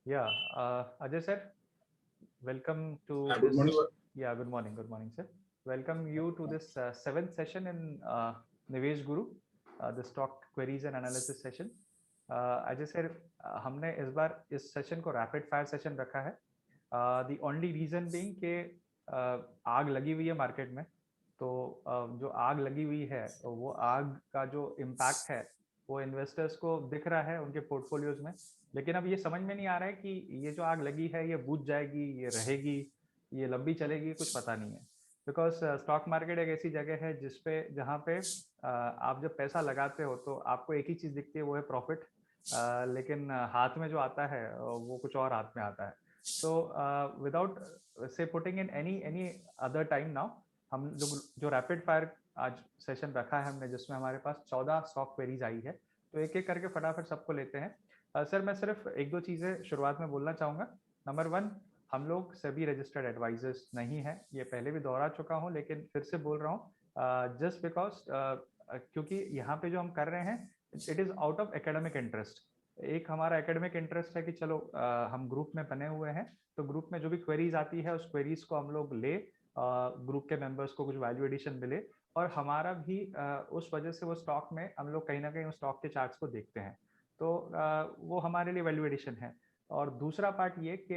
Yeah, Ajay sir, welcome to Good this. morning. Yeah, good morning, sir. Welcome you to this seventh session in Nivesh Guru, the stock queries and analysis session. Ajay sir, हमने इस बार इस session को rapid fire session रखा है. The only reason being कि आग लगी हुई है मार्केट में. तो जो आग लगी हुई है वो आग का जो इम्पैक्ट है वो इन्वेस्टर्स को दिख रहा है उनके पोर्टफोलियोज में. लेकिन अब ये समझ में नहीं आ रहा है कि ये जो आग लगी है ये बुझ जाएगी, ये रहेगी, ये लंबी चलेगी, कुछ पता नहीं है. बिकॉज स्टॉक मार्केट एक ऐसी जगह है जिसपे जहाँ पे आप जब पैसा लगाते हो तो आपको एक ही चीज दिखती है, वो है प्रॉफिट. लेकिन हाथ में जो आता है वो कुछ और हाथ में आता है. सो विदाउट से putting in any other time now, हम जो रैपिड फायर आज सेशन रखा है हमने, जिसमें हमारे पास 14 स्टॉक क्वेरीज आई है, तो एक एक करके फटाफट सबको लेते हैं. सर, मैं सिर्फ एक दो चीज़ें शुरुआत में बोलना चाहूँगा. नंबर वन, हम लोग सभी रजिस्टर्ड एडवाइजर्स नहीं हैं, ये पहले भी दोहरा चुका हूँ लेकिन फिर से बोल रहा हूँ, जस्ट बिकॉज क्योंकि यहाँ पे जो हम कर रहे हैं it is out of academic interest. एक हमारा एकेडमिक इंटरेस्ट है कि चलो हम ग्रुप में बने हुए हैं, तो ग्रुप में जो भी क्वेरीज आती है उस क्वेरीज को हम लोग ले, ग्रुप के मेंबर्स को कुछ वैल्यू एडिशन मिले, और हमारा भी उस वजह से वो स्टॉक में हम लोग कहीं ना कहीं उस स्टॉक के चार्ट्स को देखते हैं. तो वो हमारे लिए वैल्यू एडिशन है. और दूसरा पार्ट ये कि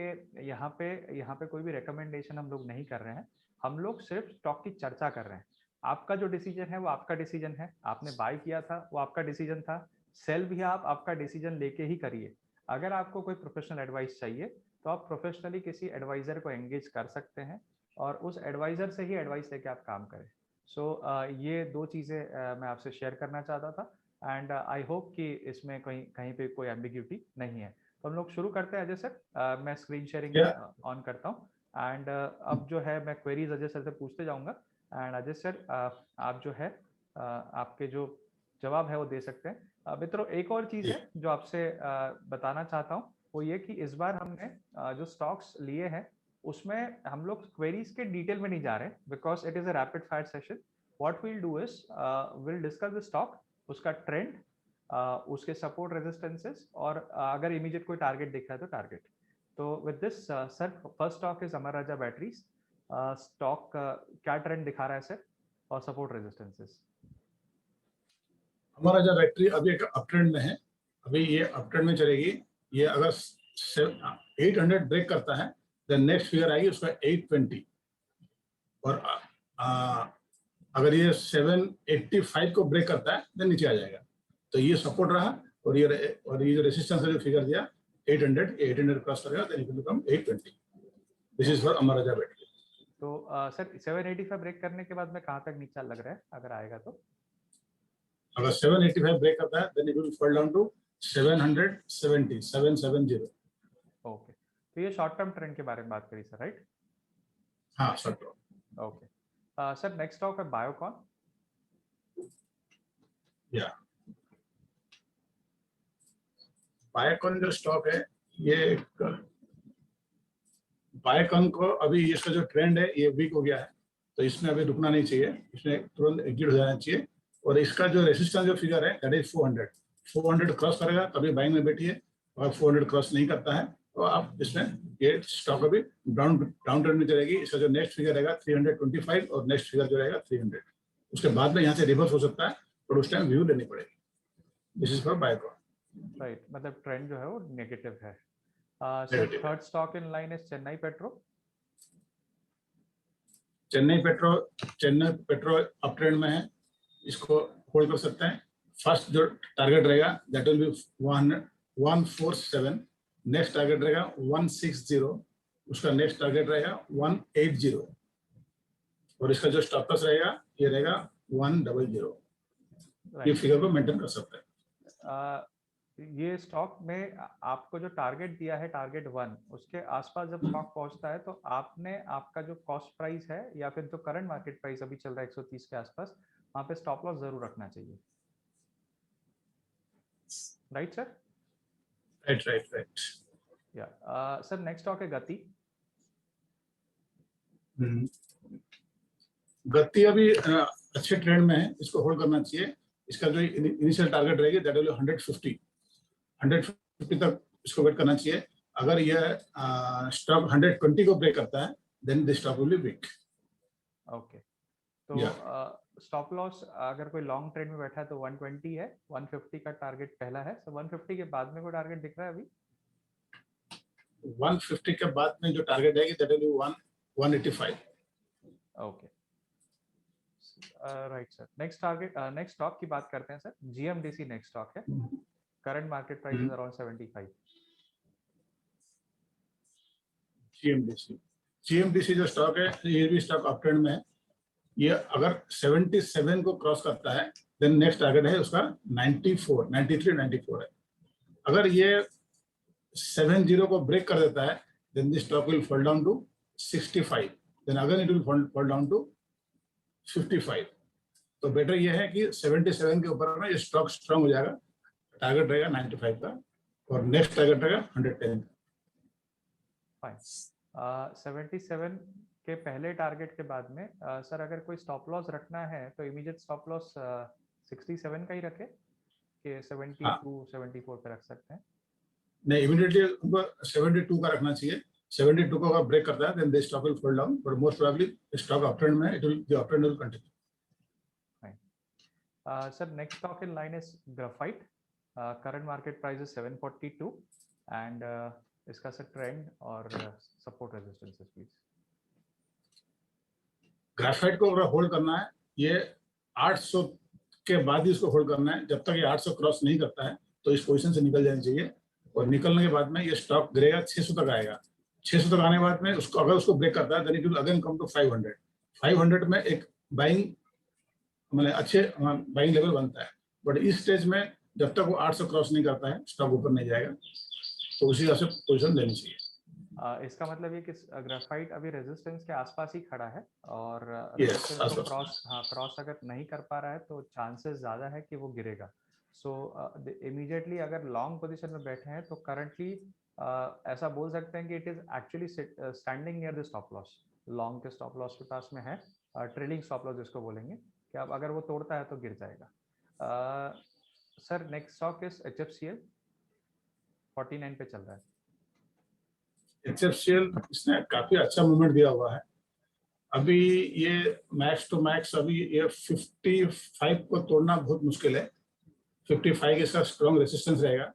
यहाँ पे कोई भी रिकमेंडेशन हम लोग नहीं कर रहे हैं, हम लोग सिर्फ स्टॉक की चर्चा कर रहे हैं. आपका जो डिसीजन है वो आपका डिसीजन है, आपने बाय किया था वो आपका डिसीजन था, सेल भी आप आपका डिसीजन लेके ही करिए. अगर आपको कोई प्रोफेशनल एडवाइस चाहिए तो आप प्रोफेशनली किसी एडवाइजर को एंगेज कर सकते हैं, और उस एडवाइजर से ही एडवाइस लेके आप काम करें. सो ये दो चीज़ें मैं आपसे शेयर करना चाहता था, एंड आई होप कि इसमें कहीं कहीं पे कोई एम्बिग्यूटी नहीं है. तो हम लोग शुरू करते हैं अजय सर. मैं स्क्रीन शेयरिंग Yeah. ऑन करता हूँ, एंड अब जो है मैं क्वेरीज अजय सर से पूछते जाऊँगा. एंड अजय सर, आप जो है आपके जो जवाब है वो दे सकते हैं. मित्रों, एक और चीज़ है जो आपसे बताना चाहता हूँ, वो ये कि इस बार हमने जो स्टॉक्स लिए हैं उसमें हम लोग क्वेरीज के डिटेल में नहीं जा रहे, because it is a rapid fire session. What will do is will discuss the stock, उसका ट्रेंड, उसके सपोर्ट रेजिस्टेंसेस, और अगर इमीडिएट कोई टारगेट दिख रहा है तो टारगेट. तो with this sir, first stock is Amar Raja batteries. Stock क्या ट्रेंड दिखा रहा है सर, और सपोर्ट रेजिस्टेंसेस? हमारा जो बैटरी अभी एक अप ट्रेंड में है, अभी ये अप ट्रेंड में चलेगी. ये अगर 800 ब्रेक करता है तो नेक्स्ट फिगर आएगी उसका 820, और अगर ये 785 को ब्रेक करता है तो नीचे आ जाएगा. तो ये सपोर्ट रहा, और ये जो रेसिस्टेंस है जो फिगर दिया 800 क्रॉस करेगा तो it will become 820. This is for Amar Raja battery. तो सर 785 ब्रेक करने के बाद में कहाँ तक नीचा लग रहा है अगर आएगा तो? अगर 785 ब्रेक करता है then it will fall down to 770. Okay, तो ये शॉर्ट टर्म ट्रेंड के बारे में बात करी सर, राइट? हाँ, short term. Okay sir, next stock है बायोकॉन. या बायोकॉन जो स्टॉक है, ये बायोकॉन को अभी इसका जो ट्रेंड है ये वीक हो गया है, तो इसमें अभी रुकना नहीं चाहिए, इसमें तुरंत एग्जिट हो जाना चाहिए. और इसका जो रेसिस्टेंस जो फिगर है दैट इज 400 क्रॉस करेगा तभी बाइंग में बैठिए, और 400 क्रॉस नहीं करता है तो आप इसमें, ये स्टॉक अभी डाउन ट्रेंड में चलेगी. इसका जो नेक्स्ट फिगर रहेगा 325, और नेक्स्ट फिगर जो रहेगा 300. उसके बाद में यहाँ से रिवर्स हो सकता है, और उस टाइम व्यू लेनी पड़ेगी. This is for Biocon. Right, मतलब ट्रेंड जो है वो नेगेटिव है. Sir, third stock in line is Chennai petro. Chennai petro up trend में है, इसको होल्ड कर सकते हैं. फर्स्ट जो टारगेट रहेगा that will be 147, next target रहेगा 160, उसका नेक्स्ट टारगेट रहेगा 180, और इसका जो स्टॉप लॉस रहेगा ये रहेगा 100. ये फिगर को मेंटेन कर सकते हैं. ये स्टॉक में आपको जो टारगेट दिया है, टारगेट 1, उसके आसपास जब स्टॉक पहुंचता है तो आपने आपका जो कॉस्ट प्राइस है या फिर जो करंट मार्केट प्राइस अभी चल रहा है 130 के आसपास, वहां पे स्टॉप लॉस जरूर रखना चाहिए. Right sir? राइट. या सर, नेक्स्ट स्टॉक है गति. गति अभी अच्छे ट्रेंड में है, इसको होल्ड करना चाहिए. इसका जो इनिशियल टारगेट रहेगी दैट विल 150 तक इसको वेट करना चाहिए. अगर यह स्टॉक 120 को ब्रेक करता है then the stock will be weak. Okay, तो स्टॉप लॉस अगर कोई लॉन्ग ट्रेड में बैठा है तो 120 है, 150 का टारगेट पहला है, तो 150 के बाद में कोई टारगेट दिख रहा है अभी? 150 के बाद में जो टारगेट है that will be 185। Okay, right sir. Next target, next stock की बात करते हैं सर। जीएमडीसी नेक्स्ट स्टॉक है, current market price is around 75। GMDC जो स्टॉक है ये भी स्टॉक अप ट्रेंड में है। ये अगर 77 को क्रॉस करता है देन नेक्स्ट टारगेट है उसका 94, 93, 94 है। अगर ये 70 को ब्रेक कर देता है then the stock will fall down to 65, then again it will fall down to 55। तो बेटर ये है कि 77 के ऊपर में ये स्टॉक स्ट्रांग हो जाएगा, टारगेट रहेगा 95 का और नेक्स्ट टारगेट रहेगा 110। फाइन। 77 के पहले टारगेट के बाद में सर अगर कोई स्टॉप लॉस रखना है तो इमीडिएट स्टॉप लॉस 67 का ही रखे कि 72 74 पे रख सकते हैं? नहीं, इमीडिएटली उनको 72 का रखना चाहिए। 72 को अगर ब्रेक करता है then the stock will fall down, but most probably stock up trend में it will the up trend will continue. Sir, next stock in line is Graphite. Current market price is 742 and इसका sir trend और support resistances please. Graphite को अगर hold करना है ये 800 के बाद ही इसको होल्ड करना है। जब तक ये 800 क्रॉस नहीं करता है तो इस पोजीशन से निकल जाना चाहिए और निकलने के बाद में ये स्टॉक गिरेगा, 600 तक आएगा। 600 तक आने के बाद में उसको अगर उसको ब्रेक करता है then it will again come to 500। 500 में एक बाइंग मतलब अच्छे बाइंग लेवल बनता है, बट इस स्टेज में जब तक वो 800 क्रॉस नहीं करता है स्टॉक ऊपर नहीं जाएगा, तो उसी तरह से पोजीशन लेनी चाहिए। इसका मतलब ये कि ग्राफाइट अभी रेजिस्टेंस के आसपास ही खड़ा है और क्रॉस अगर नहीं कर पा रहा है तो चांसेस ज़्यादा है कि वो गिरेगा। सो इमीडिएटली अगर लॉन्ग पोजीशन में बैठे हैं तो करंटली ऐसा बोल सकते हैं कि it is actually standing near the stop loss. Long के स्टॉप लॉस के पास में है, ट्रेलिंग स्टॉप लॉस जिसको बोलेंगे कि अब अगर वो तोड़ता है तो गिर जाएगा। Sir next stock is HFCL 49 पे चल रहा है। HFCL इसने काफी अच्छा मूवमेंट दिया हुआ है। अभी ये मैक्स टू मैक्स अभी ये 55 को तोड़ना बहुत मुश्किल है। 55 इसका स्ट्रॉन्ग रेसिस्टेंस रहेगा।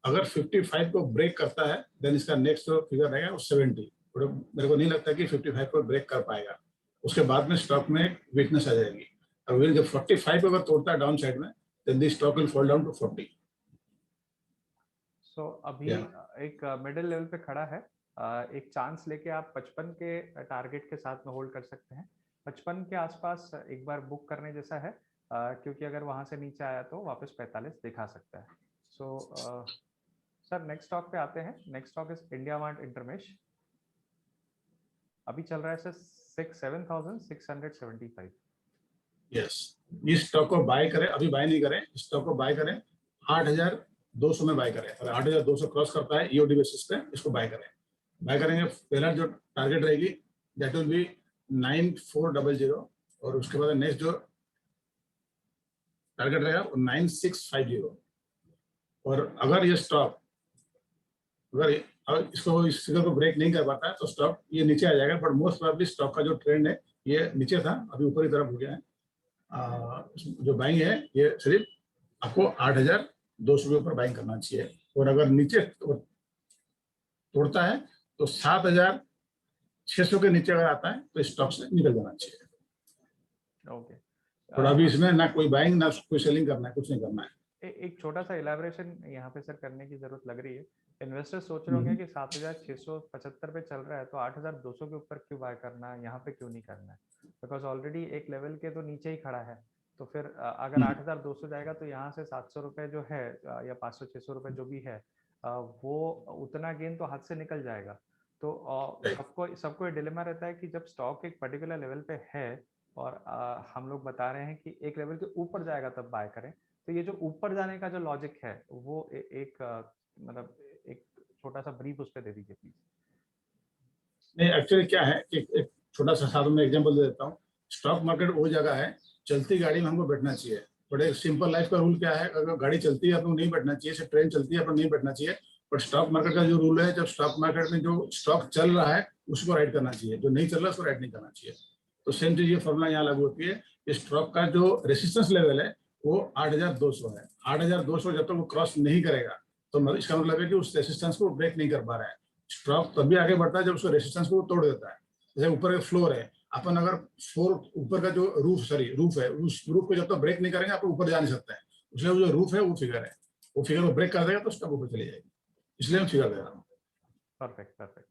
अगर 55 को ब्रेक करता है देन इसका नेक्स्ट फिगर रहेगा वो 70। मेरे को नहीं लगता कि 55 को ब्रेक कर पाएगा, उसके बाद में स्टॉक में वीकनेस आ जाएगी। और जब 45 अगर तोड़ता है डाउन साइड में then the stock will fall down to 40। So अभी एक मिडिल लेवल पे खड़ा है, एक चांस लेके आप 55 के टारगेट के साथ में होल्ड कर सकते हैं। 55 के आसपास एक बार बुक करने जैसा है, क्योंकि अगर वहां से नीचे आया तो वापस 45 दिखा सकता है। सो सर नेक्स्ट स्टॉक पे आते हैं। Next stock is India mart Intermesh. अभी चल रहा है सर 7,675। यस, इस स्टॉक को बाय करें, अभी बाय नहीं करें, इस स्टॉक को बाय करें 8,200 में बाय करें। अगर 8,200 क्रॉस करता है ईओडी बेसिस पे इसको बाय करें। बाय करेंगे पहला जो टारगेट रहेगी दैट विल बी 9400 और उसके बाद नेक्स्ट जो टारगेट रहेगा वो 9650। और अगर ये स्टॉक अगर इसको इस फिगर को ब्रेक नहीं कर पाता है तो स्टॉक ये नीचे आ जाएगा, बट मोस्ट प्रोबेबली स्टॉक का जो ट्रेंड है ये नीचे था अभी ऊपर की तरफ हो गया है। जो बाइंग है ये सिर्फ आपको 8,200 के ऊपर बाइंग करना चाहिए और अगर नीचे तोड़ता है तो 7,600 के नीचे अगर आता है तो स्टॉक से निकल जाना चाहिए। ओके, और अभी इसमें ना कोई बाइंग ना कोई सेलिंग करना है, कुछ नहीं करना है। एक छोटा सा इलेबोरेशन यहाँ पे सर करने की जरूरत लग रही है। इन्वेस्टर्स सोच रहे होंगे कि 7,675 पे चल रहा है तो 8,200 के ऊपर क्यों बाय करना है, यहाँ पे क्यों नहीं करना है, बिकॉज ऑलरेडी एक लेवल के तो नीचे ही खड़ा है। तो फिर अगर 8,200 जाएगा तो यहाँ से 700 रुपए जो है या 500-600 रुपए जो भी है वो उतना गेन तो हाथ से निकल जाएगा। तो सबको डिलेमा रहता है कि जब स्टॉक एक पर्टिकुलर लेवल पे है और हम लोग बता रहे हैं कि एक लेवल के ऊपर जाएगा तब बाय करें, तो ये जो ऊपर जाने का जो लॉजिक है वो एक मतलब एक छोटा सा ब्रीफ उस पर दे दीजिए प्लीज। नहीं, एक्चुअली क्या है एक छोटा सा साथ में एग्जांपल दे देता हूँ। स्टॉक मार्केट वो जगह है, चलती गाड़ी में हमको बैठना चाहिए, बट एक सिंपल लाइफ का रूल क्या है, अगर गाड़ी चलती है अपन नहीं बैठना चाहिए, ट्रेन चलती है अपन नहीं बैठना चाहिए, बट स्टॉक मार्केट का जो रूल है, जब स्टॉक मार्केट में जो स्टॉक चल रहा है उसको राइट करना चाहिए, जो नहीं चल रहा है उसको राइट नहीं करना चाहिए। तो सेम चीज ये फॉर्मूला यहाँ लागू होती है। स्टॉक का जो रेसिस्टेंस लेवल है वो 8,200 है। 8,200 जब तक वो क्रॉस नहीं करेगा तो इसका मतलब है कि उस रेसिस्टेंस को ब्रेक नहीं कर पा रहा है। स्टॉक तभी आगे बढ़ता है जब उसको रेसिस्टेंस को तोड़ देता है। जैसे ऊपर का फ्लोर है, अपन अगर फ्लोर ऊपर का जो रूफ है, उस रूफ को जब तक ब्रेक नहीं करेंगे आप ऊपर जा नहीं सकते हैं। उसलिए जो रूफ है वो फिगर है, वो फिगर को ब्रेक कर देगा तो स्टॉक ऊपर चली जाएगी, इसलिए हम फिगर दे रहा हूँ। Perfect perfect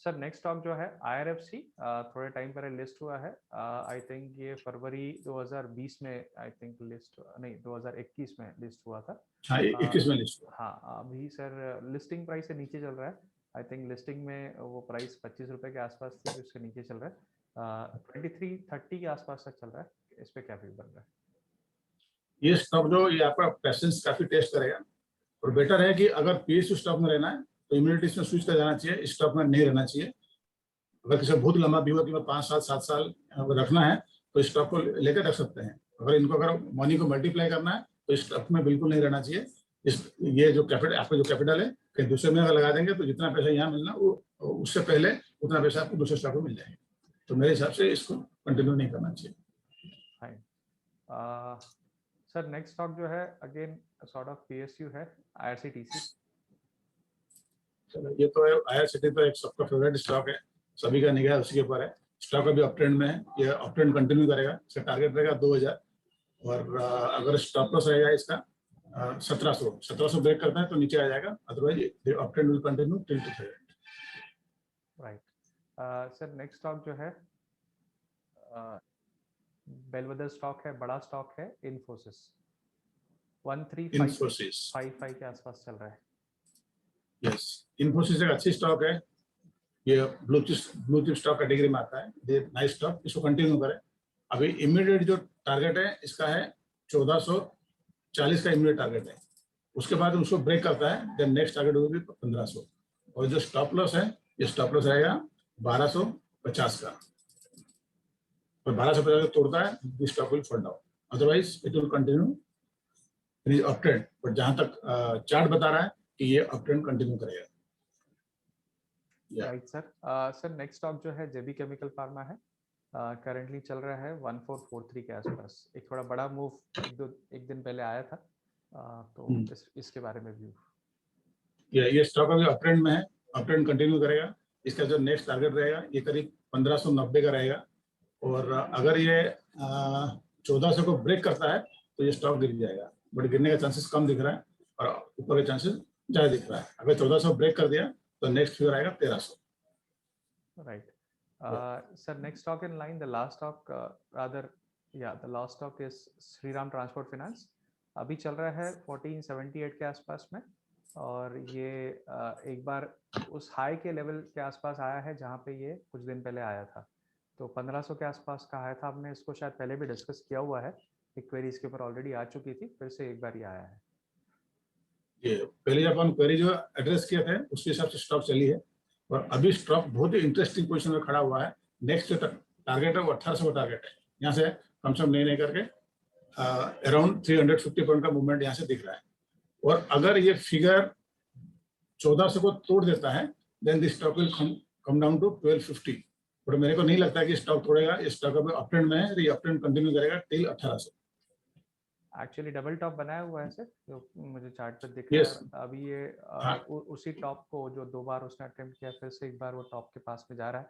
sir. Next stock जो है IRFC, थोड़े टाइम पहले लिस्ट हुआ है। आई थिंक ये फरवरी 2020 में आई थिंक लिस्ट, नहीं 2021 में लिस्ट हुआ था। हाँ, 21 में लिस्ट हुआ। हाँ अभी सर लिस्टिंग प्राइस से नीचे चल रहा है। आई थिंक लिस्टिंग में वो प्राइस 25 रुपए के आसपास थी, उससे नीचे चल रहा है। 23-30 के आसपास तक चल रहा है। इस पे क्या फील बन रहा है? ये स्टॉक जो ये आपका पेशेंस काफी टेस्ट करेगा, और बेटर है कि अगर PSU स्टॉक में रहना है तो इम्यूनिटीज में स्विच कर जाना चाहिए, इस स्टॉक में नहीं रहना चाहिए। अगर किसी बहुत लंबा व्यू है कि 5 साल 7 साल रखना है तो इस स्टॉक को लेकर रख सकते हैं। अगर मनी को मल्टीप्लाई करना है तो इस स्टॉक में बिल्कुल नहीं रहना चाहिए। ये जो कैपिटल, आपका जो कैपिटल है कहीं दूसरे में अगर लगा देंगे तो जितना पैसा यहाँ मिलना वो उससे पहले उतना पैसा आपको दूसरे स्टॉक में मिल जाएगा। तो मेरे हिसाब से इसको कंटिन्यू नहीं करना चाहिए। सर नेक्स्ट स्टॉक जो है अगेन सॉर्ट ऑफ PSU है, IRCTC। चलो, ये तो IRCTC तो एक सबका फेवरेट स्टॉक है, सभी का निगाह उसी के ऊपर है। स्टॉक अभी अप ट्रेंड में है, ये अप ट्रेंड कंटिन्यू करेगा। इसका टारगेट रहेगा 2000, और अगर स्टॉप लॉस रहेगा इसका 1700 ब्रेक करता है तो नीचे आ जाएगा, otherwise up trend will continue till 2000। Right sir. Next stock जो है बेलवेदर स्टॉक है, बड़ा स्टॉक है, इन्फोसिस। 1355 के आसपास चल रहा है। यस, इन्फोसिस एक अच्छी स्टॉक है, ये ब्लू चिप स्टॉक कैटेगरी में आता है। ये नाइस स्टॉक, इसको कंटिन्यू करें। अभी इमीडिएट जो टारगेट है इसका है 1440 का इमीडिएट टारगेट है। उसके बाद उसको ब्रेक करता है देन नेक्स्ट टारगेट होगी 1500, और जो स्टॉप लॉस है ये स्टॉप लॉस रहेगा 1250 का, और 1250 तोड़ता है this stock will fall down, otherwise it will continue up trend. But जहां तक चार्ट बता रहा है कि ये अप ट्रेंड कंटिन्यू करेगा। Right sir. Sir next stock जो है JB केमिकल फार्मा है, करंटली चल रहा है 1443 के आसपास। एक थोड़ा बड़ा मूव एक दिन पहले आया था, तो इसके बारे में व्यू। ये स्टॉक अभी अप ट्रेंड में है, अप ट्रेंड कंटिन्यू करेगा। इसका जो नेक्स्ट टारगेट रहेगा ये करीब 1590 का रहेगा, और अगर ये 1400 को ब्रेक करता है तो ये स्टॉक गिर जाएगा, बट गिरने का चांसेस कम दिख रहा है और ऊपर के चांसेस ज्यादा दिख रहा है। अगर 1400 ब्रेक कर दिया तो नेक्स्ट फिगर आएगा 1300। Right sir. Next stock in line, the last stock rather, या the last stock is Shriram Transport Finance. अभी चल रहा है 1478 के आसपास में, और ये एक बार उस हाई के लेवल के आसपास आया है जहाँ पे ये कुछ दिन पहले आया था। तो 1500 के आसपास का आया था। हमने इसको शायद पहले भी डिस्कस किया हुआ है, एक क्वेरी इसके ऊपर ऑलरेडी आ चुकी थी, फिर से एक बार ये आया है। ये पहले जब हम क्वेरी जो एड्रेस किए थे उसके हिसाब से स्टॉक चली है, और अभी स्टॉक बहुत ही इंटरेस्टिंग पोजीशन में खड़ा हुआ है। नेक्स्ट जो टारगेट है वो 1800 का टारगेट है, यहाँ से कम से कम नहीं करके अराउंड 350 पॉइंट का मूवमेंट यहाँ से दिख रहा है। और अगर ये फिगर 1400 को तोड़ देता है then this stock will come down to 1250, but मेरे को नहीं लगता कि स्टॉक तोड़ेगा। ये स्टॉक अभी अप ट्रेंड में है, ये अप ट्रेंड कंटिन्यू करेगा टिल 1800। एक्चुअली डबल टॉप बनाया हुआ है सर, जो मुझे चार्ट पर दिख रहा है। अभी ये उसी टॉप को जो 2 बार उसने अटेम्प्ट किया, फिर से एक बार वो टॉप के पास में जा रहा है,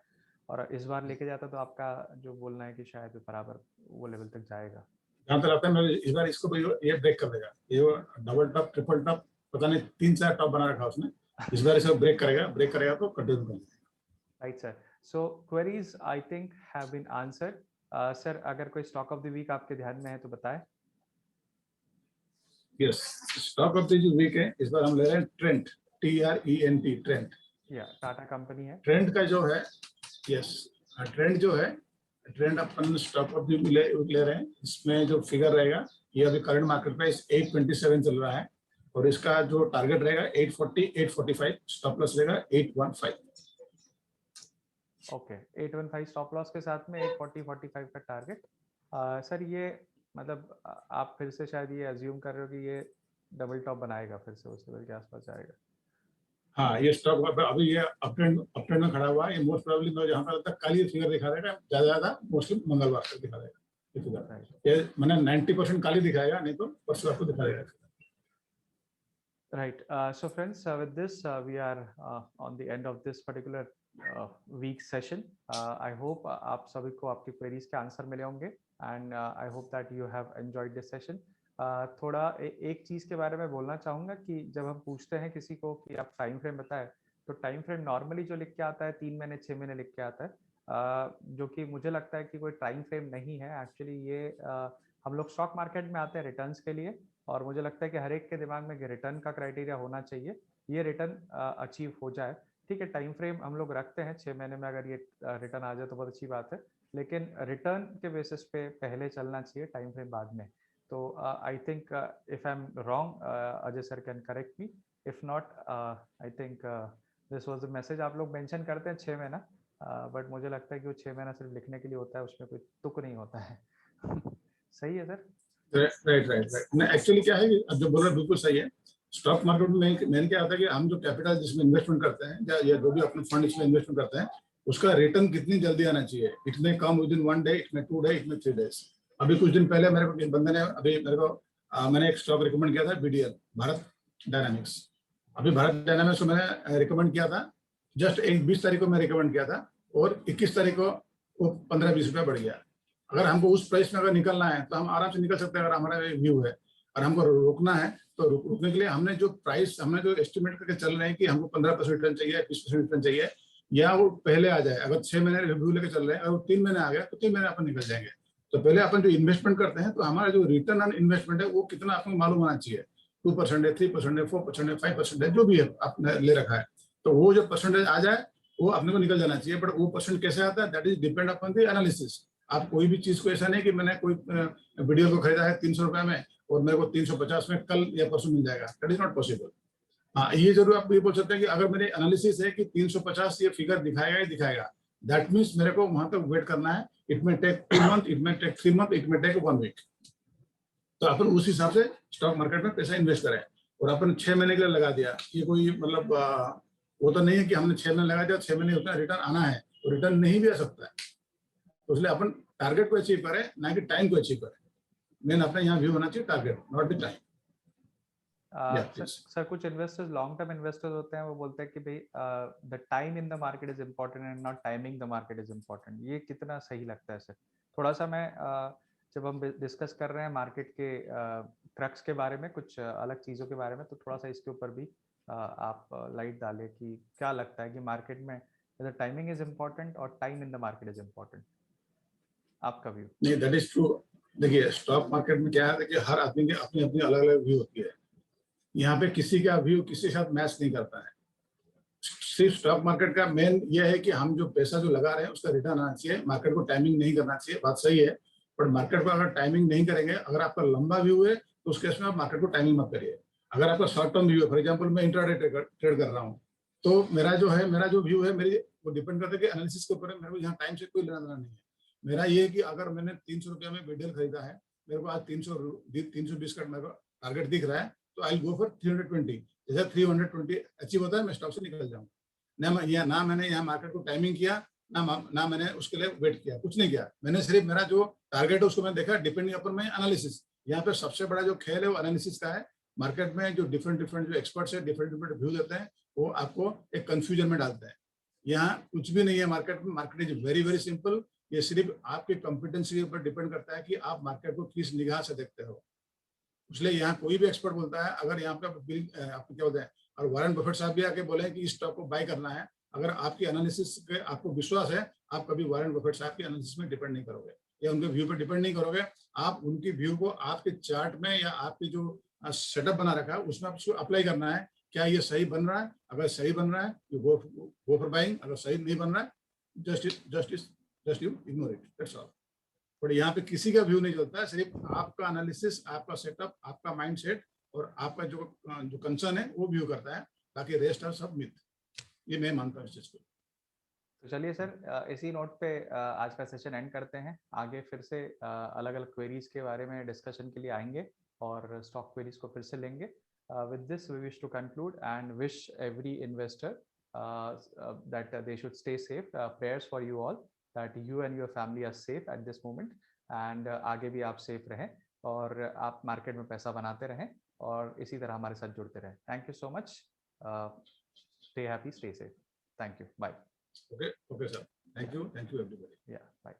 और इस बार लेके जाता तो आपका जो बोलना है कि शायद बराबर वो लेवल तक जाएगा। जहाँ तक लगता है इस बार इसको ये ब्रेक कर देगा। ये डबल टॉप ट्रिपल टॉप पता नहीं 3-4 टॉप बना रखा उसने, इस बार इसको ब्रेक करेगा तो कंटिन्यू करेगा। Right sir. So queries I think have been answered. Sir अगर कोई स्टॉक ऑफ द वीक आपके ध्यान में है तो बताएं। Yes, stock of the week है इस बार हम ले रहे हैं ट्रेंट, TRENT, ट्रेंट। या टाटा कंपनी है। ट्रेंट का जो है, यस, ट्रेंड जो है, ट्रेंड अपन स्टॉक ऑफ द वीक ले रहे हैं। इसमें जो फिगर रहेगा ये अभी करंट मार्केट प्राइस 827 चल रहा है, और इसका जो टारगेट रहेगा 840 845, स्टॉप लॉस रहेगा 815। ओके, 815 स्टॉप लॉस के साथ में 840 45 का टारगेट। सर ये मतलब आप फिर से शायद ये अज्यूम कर रहे हो कि ये डबल टॉप बनाएगा, फिर से उस लेवल के आसपास जाएगा। हाँ, ये स्टॉक अभी ये अपट्रेंड में खड़ा हुआ है। ये मोस्ट प्रोबेबली मैं जहाँ तक कल ये फिगर दिखा देगा, ज्यादा मोस्टली मंगलवार तक दिखा देगा ये फिगर। ये मैंने 90% कल ही दिखाएगा, नहीं तो परसों आपको दिखा देगा। Right. So friends, with this, we are on the end of this particular week session. I hope आप सभी को आपकी queries के answer मिले होंगे, and I hope that you have enjoyed this session. थोड़ा एक चीज़ के बारे में बोलना चाहूँगा कि जब हम पूछते हैं किसी को कि आप टाइम फ्रेम बताएं, तो टाइम फ्रेम नॉर्मली जो लिख के आता है 3 महीने 6 महीने लिख के आता है, जो कि मुझे लगता है कि कोई टाइम फ्रेम नहीं है। एक्चुअली ये हम लोग स्टॉक मार्केट में आते हैं रिटर्न्स के लिए, और मुझे लगता है कि हर एक के दिमाग में रिटर्न का क्राइटेरिया होना चाहिए, ये रिटर्न अचीव हो जाए। ठीक है, टाइम फ्रेम हम लोग रखते हैं 6 महीने में, अगर ये रिटर्न आ जाए तो बहुत अच्छी बात है, लेकिन रिटर्न के बेसिस पे पहले चलना चाहिए, टाइम फ्रेम बाद में। तो I think if I am wrong, Ajay sir can correct me, if not I think this was the message. आप लोग मेंशन करते हैं 6 महीना, बट मुझे लगता है कि वो 6 महीना सिर्फ लिखने के लिए होता है, उसमें कोई तुक नहीं होता है। सही है सर? राइट। एक्चुअली क्या है कि अब जो बोल रहे बिल्कुल सही है। स्टॉक मार्केट में मेन क्या होता है कि हम जो कैपिटल जिसमें इन्वेस्टमेंट करते हैं या जो भी अपने फंड इसमें इन्वेस्टमेंट करते हैं, उसका रिटर्न कितनी जल्दी आना चाहिए। It may come with in 1 day, it may 2 day, it may 3 days. अभी कुछ दिन पहले मेरे को एक बंदे ने मैंने एक स्टॉक रिकमेंड किया था, BDL, भारत डायनामिक्स। अभी भारत डायनामिक्स को मैंने रिकमेंड किया था, जस्ट 20 तारीख को मैं रिकमेंड किया था, और 21 तारीख को वो 15-20 रुपया बढ़ गया। अगर हमको उस प्राइस में अगर निकलना है तो हम आराम से निकल सकते हैं, अगर हमारा व्यू है। और हमको रोकना है तो रुकने के लिए हमने जो प्राइस, हमने जो एस्टिमेट करके चल रहे हैं कि हमको 15% रिटर्न चाहिए, 20% रिटर्न चाहिए, या वो पहले आ जाए। अगर 6 महीने रिव्यू लेके चल रहे हैं, अगर 3 महीने आ गया तो 3 महीने अपन निकल जाएंगे। तो पहले अपन जो इन्वेस्टमेंट करते हैं, तो हमारा जो रिटर्न ऑन इन्वेस्टमेंट है वो कितना आपको मालूम होना चाहिए। 2% है, 3% है, 4% है, 5% है, जो भी है आपने ले रखा है, तो वो जो परसेंटेज आ जाए वो अपने को निकल जाना चाहिए। बट वो परसेंट कैसे आता है, that is depend upon the analysis. आप कोई भी चीज को ऐसा नहीं कि मैंने कोई वीडियो को खरीदा है 300 रुपए में और मेरे को 350 में कल या परसों मिल जाएगा, दैट इज नॉट पॉसिबल। हाँ, ये जरूर आप ये बोल सकते हैं कि अगर मेरे एनालिसिस है कि 350 ये फिगर दिखाएगा ही दिखाएगा, दैट मीन्स मेरे को वहां तक वेट करना है। इट में टेक 2 मंथ, इट में टेक 3 मंथ, इट में टेक 1 वीक। तो अपन उस हिसाब से स्टॉक मार्केट में पैसा इन्वेस्ट करें। और अपन 6 महीने के लिए लगा दिया, ये कोई मतलब वो तो नहीं है कि हमने 6 महीने लगा दिया, 6 महीने उतना रिटर्न आना है, तो रिटर्न नहीं भी आ सकता है। तो इसलिए अपन टारगेट को अचीव करें, ना कि टाइम को अचीव करें। मेन अपना यहाँ व्यू होना चाहिए target, not the time. Sir कुछ इन्वेस्टर्स, लॉन्ग टर्म इन्वेस्टर्स होते हैं, वो बोलते हैं कि भाई the time in the market is important and not timing the market is important. ये कितना सही लगता है सर? थोड़ा सा मैं जब हम डिस्कस कर रहे हैं मार्केट के क्रक्स के बारे में, कुछ अलग चीज़ों के बारे में, तो थोड़ा सा इसके ऊपर भी आप लाइट डालें कि क्या लगता है कि मार्केट में टाइमिंग इज इम्पोर्टेंट और time in the market is important, आपका व्यू? नहीं, दैट इज ट्रू। देखिए, स्टॉक मार्केट में क्या है कि हर आदमी की अपनी अपनी अलग अलग व्यू होती है। यहाँ पे किसी का व्यू किसी के साथ मैच नहीं करता है। सिर्फ स्टॉक मार्केट का मेन ये है कि हम जो पैसा जो लगा रहे हैं उसका रिटर्न आना चाहिए, मार्केट को टाइमिंग नहीं करना चाहिए। बात सही है, पर मार्केट को अगर टाइमिंग नहीं करेंगे, अगर आपका लंबा व्यू है तो उस केस में आप मार्केट को टाइमिंग मत करिए। अगर आपका शॉर्ट टर्म व्यू है, फॉर एग्जाम्पल मैं इंट्राडे ट्रेड कर रहा हूँ, तो मेरा जो व्यू है मेरी वो डिपेंड करता है कि एनालिसिस के ऊपर है। मेरे को यहाँ टाइम से कोई लेना देना नहीं है। मेरा ये है कि अगर मैंने 300 रुपया में बीडीएल खरीदा है, मेरे को आज 320 का मेरे को टारगेट दिख रहा है, तो आई गो फॉर 320। जैसे 320 अचीव होता है, मैं स्टॉक से निकल जाऊँ। ना मैंने यहाँ मार्केट को टाइमिंग किया, ना मैंने उसके लिए वेट किया, कुछ नहीं किया। मैंने सिर्फ मेरा जो टारगेट है उसको मैंने देखा, डिपेंडिंग अपॉन माय एनालिसिस। यहाँ पे सबसे बड़ा जो खेल है वो एनालिसिस का है। मार्केट में जो डिफरेंट जो एक्सपर्ट्स है, डिफरेंट व्यू देते हैं, वो आपको एक कंफ्यूजन में डालते हैं। यहाँ कुछ भी नहीं है मार्केट में। Market is very very simple. ये सिर्फ आपकी कॉम्पिटेंसी के ऊपर डिपेंड करता है कि आप मार्केट को किस निगाह से देखते हो। इसलिए यहाँ कोई भी एक्सपर्ट बोलता है, अगर यहाँ पे आपको क्या बोलते हैं, और वारेन बफेट साहब भी आके बोले कि इस स्टॉक को बाय करना है, अगर आपकी एनालिसिस पे आपको विश्वास है, आप कभी वारेन बफेट साहब की एनालिसिस में डिपेंड नहीं करोगे या उनके व्यू पे डिपेंड नहीं करोगे। आप उनकी व्यू को आपके चार्ट में या आपकी जो सेटअप बना रखा है उसमें आप उसको अप्लाई करना है। क्या ये सही बन रहा है? अगर सही बन रहा है तो गो फॉर बाइंग। अगर सही नहीं बन रहा है, just you ignore it, that's all. But यहाँ पे किसी का व्यू नहीं चलता है, सिर्फ आपका एनालिसिस, आपका सेटअप, आपका माइंडसेट और आपका जो कंसर्न है वो व्यू करता है। बाकी रेस्ट आर सब मिथ। ये मैं मानता हूँ इस चीज को। तो चलिए सर, इसी नोट पे आज का सेशन एंड करते हैं। आगे फिर से अलग अलग क्वेरीज के बारे में डिस्कशन के लिए आएंगे और स्टॉक क्वेरीज को फिर से लेंगे। With this, we wish to conclude and wish every investor that they should stay safe. Prayers for you all that you and your family are safe at this moment, and आगे भी आप safe रहें और आप market में पैसा बनाते रहें और इसी तरह हमारे साथ जुड़ते रहें. Thank you so much. Stay happy, stay safe. Thank you. Bye. Okay, sir. Thank you everybody. Yeah, bye.